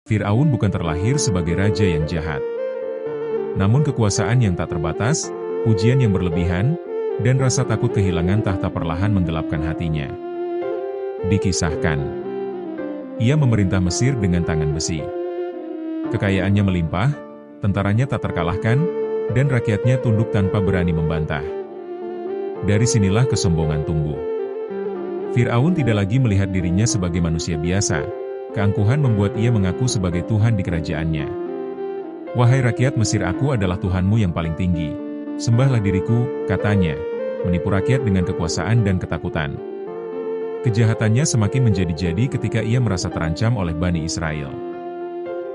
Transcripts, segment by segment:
Fir'aun bukan terlahir sebagai raja yang jahat. Namun kekuasaan yang tak terbatas, pujian yang berlebihan, dan rasa takut kehilangan tahta perlahan menggelapkan hatinya. Dikisahkan, ia memerintah Mesir dengan tangan besi. Kekayaannya melimpah, tentaranya tak terkalahkan, dan rakyatnya tunduk tanpa berani membantah. Dari sinilah kesombongan tumbuh. Fir'aun tidak lagi melihat dirinya sebagai manusia biasa. Keangkuhan membuat ia mengaku sebagai Tuhan di kerajaannya. "Wahai rakyat Mesir, aku adalah Tuhanmu yang paling tinggi. Sembahlah diriku," katanya, menipu rakyat dengan kekuasaan dan ketakutan. Kejahatannya semakin menjadi-jadi ketika ia merasa terancam oleh Bani Israel.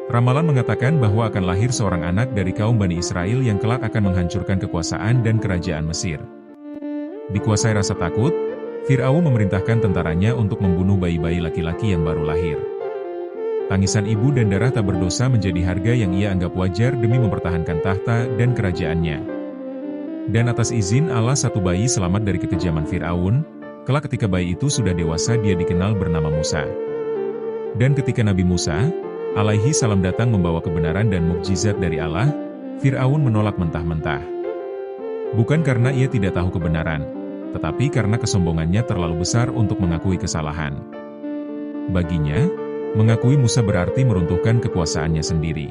Ramalan mengatakan bahwa akan lahir seorang anak dari kaum Bani Israel yang kelak akan menghancurkan kekuasaan dan kerajaan Mesir. Dikuasai rasa takut, Fir'aun memerintahkan tentaranya untuk membunuh bayi-bayi laki-laki yang baru lahir. Tangisan ibu dan darah tak berdosa menjadi harga yang ia anggap wajar demi mempertahankan tahta dan kerajaannya. Dan atas izin Allah, satu bayi selamat dari kekejaman Fir'aun. Kelak ketika bayi itu sudah dewasa, dia dikenal bernama Musa. Dan ketika Nabi Musa alaihi salam datang membawa kebenaran dan mukjizat dari Allah, Fir'aun menolak mentah-mentah. Bukan karena ia tidak tahu kebenaran, tetapi karena kesombongannya terlalu besar untuk mengakui kesalahan. Baginya, mengakui Musa berarti meruntuhkan kekuasaannya sendiri.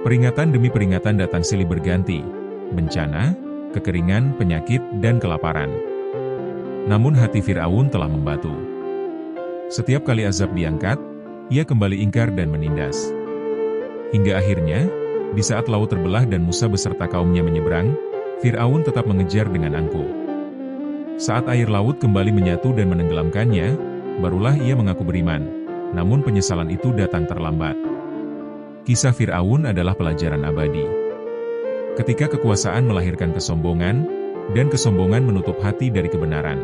Peringatan demi peringatan datang silih berganti, bencana, kekeringan, penyakit, dan kelaparan. Namun hati Fir'aun telah membatu. Setiap kali azab diangkat, ia kembali ingkar dan menindas. Hingga akhirnya, di saat laut terbelah dan Musa beserta kaumnya menyeberang, Fir'aun tetap mengejar dengan angkuh. Saat air laut kembali menyatu dan menenggelamkannya, barulah ia mengaku beriman. Namun penyesalan itu datang terlambat. Kisah Fir'aun adalah pelajaran abadi. Ketika kekuasaan melahirkan kesombongan, dan kesombongan menutup hati dari kebenaran.